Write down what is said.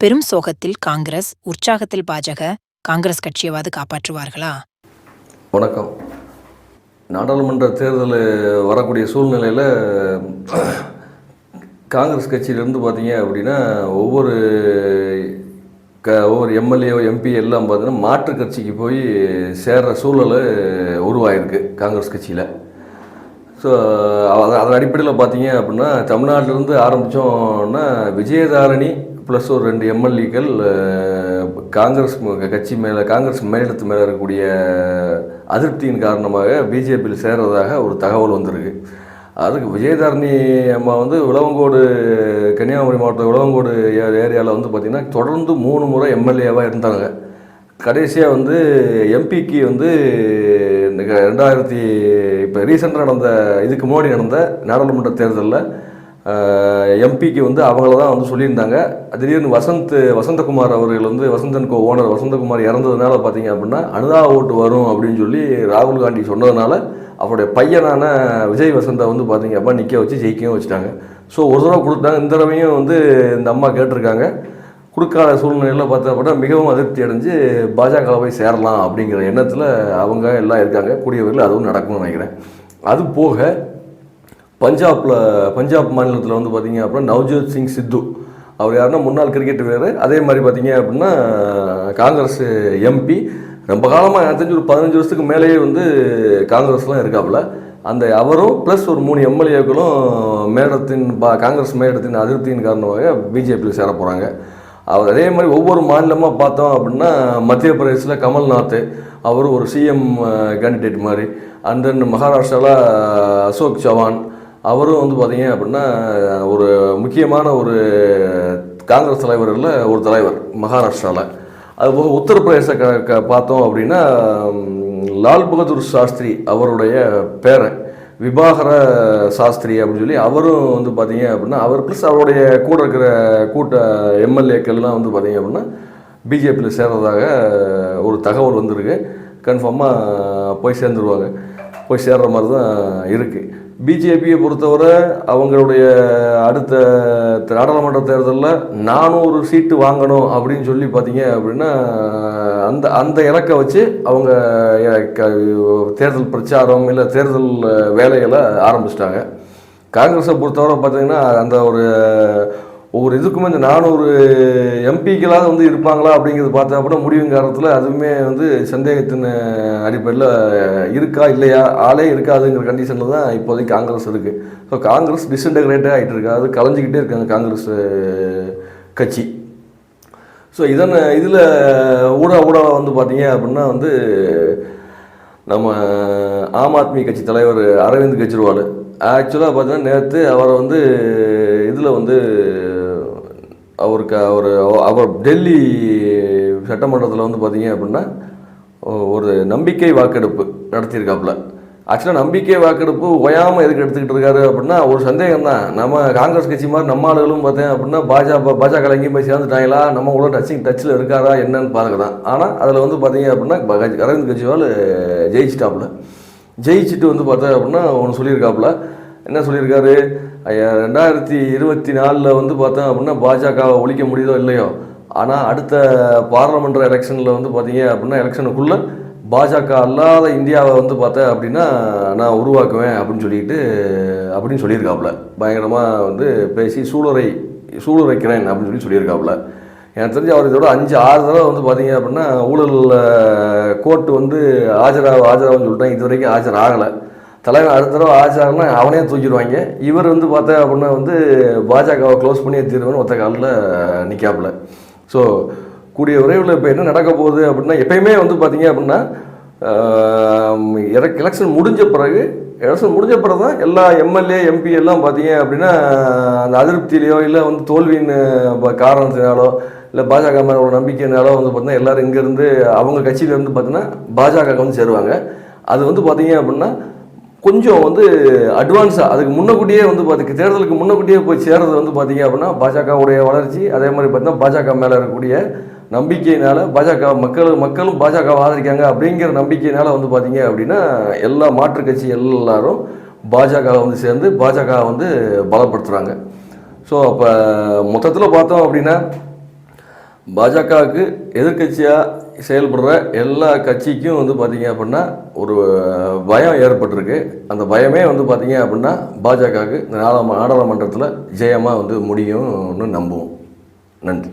பெரும் சோகத்தில் காங்கிரஸ், உற்சாகத்தில் பாஜக. காங்கிரஸ் கட்சியவாது காப்பாற்றுவார்களா? வணக்கம். நாடாளுமன்ற தேர்தல் வரக்கூடிய சூழ்நிலையில் காங்கிரஸ் கட்சியிலேருந்து பார்த்தீங்க அப்படின்னா ஒவ்வொரு எம்எல்ஏ எம்பி எல்லாம் பார்த்தீங்கன்னா மாற்றுக் கட்சிக்கு போய் சேர்கிற சூழல் உருவாயிருக்கு காங்கிரஸ் கட்சியில். ஸோ அதன் அடிப்படையில் பார்த்தீங்க அப்படின்னா தமிழ்நாட்டிலேருந்து ஆரம்பித்தோன்னா விஜயதாரணி ப்ளஸ் ஒரு 2 எம்எல்ஏக்கள் காங்கிரஸ் கட்சி மேலே, காங்கிரஸ் மேலிடத்து மேலே இருக்கக்கூடிய அதிருப்தியின் காரணமாக பிஜேபியில் சேர்றதாக ஒரு தகவல் வந்திருக்கு. அதுக்கு விஜயதாரணி அம்மா விளவங்கோடு, கன்னியாகுமரி மாவட்டம் விளவங்கோடு ஏரியாவில் பார்த்திங்கன்னா தொடர்ந்து 3 முறை எம்எல்ஏவாக இருந்தாங்க. கடைசியாக எம்பிக்கு 2000 இப்போ ரீசெண்டாக நடந்த, இதுக்கு முன்னாடி நடந்த நாடாளுமன்ற தேர்தலில் எம்பிக்கு அவங்கள தான் சொல்லியிருந்தாங்க. திடீர்னு வசந்தகுமார் அவர்கள் வசந்தன் கோ ஓனர் வசந்தகுமார் இறந்ததுனால பார்த்தீங்க அப்படின்னா அனுதா ஓட்டு வரும் அப்படின்னு சொல்லி ராகுல் காந்தி சொன்னதுனால அவருடைய பையனான விஜய் வசந்தா பார்த்தீங்க அப்போ நிற்க வச்சு ஜெயிக்கவும் வச்சுட்டாங்க. ஸோ ஒரு தடவை கொடுத்தாங்க. இந்த தடவையும் இந்த அம்மா கேட்டிருக்காங்க. கொடுக்காத சூழ்நிலையில் பார்த்தா அப்படின்னா மிகவும் அதிருப்தி அடைஞ்சு பாஜக போய் சேரலாம் அப்படிங்கிற எண்ணத்தில் அவங்க எல்லாம் இருக்காங்க. கூடிய வரையில் அதுவும் நடக்கும்னு நினைக்கிறேன். அது போக பஞ்சாப் மாநிலத்தில் பார்த்தீங்க அப்படின்னா நவ்ஜோத் சிங் சித்து, அவர் யாருன்னா முன்னாள் கிரிக்கெட் வீரர். அதே மாதிரி பார்த்தீங்க அப்படின்னா காங்கிரஸ் எம்பி, ரொம்ப காலமாக எனக்கு தெரிஞ்சு ஒரு 15 வருஷத்துக்கு மேலேயே காங்கிரஸ்லாம் இருக்காப்புல. அந்த அவரும் ப்ளஸ் ஒரு 3 எம்எல்ஏக்களும் காங்கிரஸ் மேலிடத்தின் அதிருப்தியின் காரணமாக பிஜேபியில் சேர போகிறாங்க. அவர் அதே மாதிரி ஒவ்வொரு மாநிலமாக பார்த்தோம் அப்படின்னா மத்திய பிரதேசில் கமல்நாத், அவர் ஒரு சிஎம் கேண்டிடேட் மாதிரி. அண்ட் தென் மகாராஷ்டிராவில் அசோக் சவான், அவரும் பார்த்தீங்க அப்படின்னா ஒரு முக்கியமான ஒரு காங்கிரஸ் தலைவரில் ஒரு தலைவர் மகாராஷ்டிராவில். அதுபோக உத்தரப்பிரதேச பார்த்தோம் அப்படின்னா லால் பகதூர் சாஸ்திரி, அவருடைய பேரன் விபாகர சாஸ்திரி அப்படின்னு சொல்லி அவரும் பார்த்தீங்க அப்படின்னா அவர் ப்ளஸ் அவருடைய கூட இருக்கிற எம்எல்ஏக்கள்லாம் பார்த்தீங்க அப்படின்னா பிஜேபியில் சேர்றதாக ஒரு தகவல் வந்திருக்கு. கன்ஃபார்மாக போய் சேர்ந்துருவாங்க, போய் சேர்ற மாதிரி தான் இருக்குது. பிஜேபியை பொறுத்தவரை அவங்களுடைய அடுத்த நாடாளுமன்ற தேர்தலில் 400 சீட்டு வாங்கணும் அப்படின்னு சொல்லி பார்த்தீங்க அப்படின்னா அந்த இலக்கை வச்சு அவங்க தேர்தல் பிரச்சாரம் இல்லை தேர்தல் வேலைகளை ஆரம்பிச்சிட்டாங்க. காங்கிரஸை பொறுத்தவரை பார்த்தீங்கன்னா அந்த ஒவ்வொரு இதுக்குமே இந்த 400 எம்பிக்களாக இருப்பாங்களா அப்படிங்கிறது பார்த்தா அப்படின்னா முடிவும் காலத்தில் அதுவுமே சந்தேகத்தின் அடிப்படையில் இருக்கா இல்லையா, ஆளே இருக்காதுங்கிற கண்டிஷனில் தான் இப்போதைக்கு காங்கிரஸ் இருக்குது. ஸோ காங்கிரஸ் டிஸ்இன்டகிரேட்டாக ஆகிட்டு இருக்கு, அது கலைஞ்சிக்கிட்டே இருக்காங்க காங்கிரஸ் கட்சி. ஸோ இதில் ஊடக பார்த்தீங்க அப்படின்னா நம்ம ஆம் ஆத்மி கட்சி தலைவர் அரவிந்த் கெஜ்ரிவால் ஆக்சுவலாக பார்த்தீங்கன்னா நேற்று அவரை இதில் அவர் டெல்லி சட்டமன்றத்தில் பார்த்தீங்க அப்படின்னா ஒரு நம்பிக்கை வாக்கெடுப்பு நடத்தியிருக்காப்புல. ஆக்சுவலாக நம்பிக்கை வாக்கெடுப்பு ஓயாமல் எதுக்கு எடுத்துக்கிட்டு இருக்காரு அப்படின்னா ஒரு சந்தேகம் தான். நம்ம காங்கிரஸ் கட்சி மாதிரி நம்ம ஆளுகளும் பார்த்தேன் அப்படின்னா பாஜக எங்கேயும் போய் சேர்ந்துட்டாங்களா, நம்ம கூட டச்சில் இருக்காரா என்னன்னு பார்க்கலாம். ஆனால் அதில் பார்த்தீங்க அப்படின்னா அரவிந்த் கெஜ்ரிவால் ஜெயிச்சிட்டாப்புல. ஜெயிச்சுட்டு பார்த்தா அப்படின்னா ஒன்று சொல்லியிருக்காப்புல. என்ன சொல்லியிருக்காரு, 2024 பார்த்தேன் அப்படின்னா பாஜகவை ஒழிக்க முடியுதோ இல்லையோ, ஆனால் அடுத்த பார்லமெண்ட் எலெக்ஷனில் பார்த்தீங்க அப்படின்னா எலெக்ஷனுக்குள்ளே பாஜக அல்லாத இந்தியாவை பார்த்தேன் அப்படின்னா நான் உருவாக்குவேன் அப்படின்னு சொல்லியிருக்காப்புல. பயங்கரமாக பேசி சூளுரைக்கிறேன் அப்படின்னு சொல்லியிருக்காப்புல. எனக்கு தெரிஞ்சு அவர் இதோட 5-6 தடவை பார்த்தீங்க அப்படின்னா ஊழல் கோர்ட்டு ஆஜராகுன்னு சொல்லிட்டேன். இது வரைக்கும் ஆஜர் ஆகலை. தலைவர் அடுத்த தடவை ஆஜராகனா அவனே தூக்கிடுவாங்க. இவர் பார்த்தேன் அப்படின்னா பாஜகவை க்ளோஸ் பண்ணி தீர்வுன்னு ஒத்த காலில் நிற்காப்புல. ஸோ கூடிய விரைவில் இப்போ என்ன நடக்க போகுது அப்படின்னா எப்பயுமே பார்த்தீங்க அப்படின்னா எலெக்ஷன் முடிஞ்ச பிறகு தான் எல்லா எம்எல்ஏ எம்பி எல்லாம் பார்த்தீங்க அப்படின்னா அந்த அதிருப்தியிலையோ இல்லை தோல்வியின் காரணத்தினாலோ இல்லை பாஜக மேலே ஒரு நம்பிக்கையினாலோ பார்த்தீங்கன்னா எல்லோரும் இங்கேருந்து அவங்க கட்சியிலேருந்து பார்த்தீங்கன்னா பாஜக சேருவாங்க. அது பார்த்தீங்க அப்படின்னா கொஞ்சம் அட்வான்ஸாக அதுக்கு முன்னக்கூட்டியே தேர்தலுக்கு முன்னக்கூட்டியே போய் சேர்றது பார்த்தீங்க அப்படின்னா பாஜகவுடைய வளர்ச்சி, அதே மாதிரி பார்த்தீங்கன்னா பாஜக மேலே இருக்கக்கூடிய நம்பிக்கையினால் பாஜக மக்களும் பாஜகவை ஆதரிக்காங்க அப்படிங்கிற நம்பிக்கையினால் பார்த்தீங்க அப்படின்னா எல்லா மாற்றுக் கட்சி எல்லாரும் பாஜகவை சேர்ந்து பாஜக பலப்படுத்துகிறாங்க. ஸோ அப்போ மொத்தத்தில் பார்த்தோம் அப்படின்னா பாஜகவுக்கு எதிர்க்கட்சியாக செயல்படுற எல்லா கட்சிக்கும் வந்து பார்த்திங்க அப்படின்னா ஒரு பயம் ஏற்பட்டிருக்கு. அந்த பயமே வந்து பார்த்திங்க அப்படின்னா பாஜகவுக்கு இந்த நாடாளுமன்றத்தில் ஜெயமாக வந்து முடியும்னு நம்புவோம். நன்றி.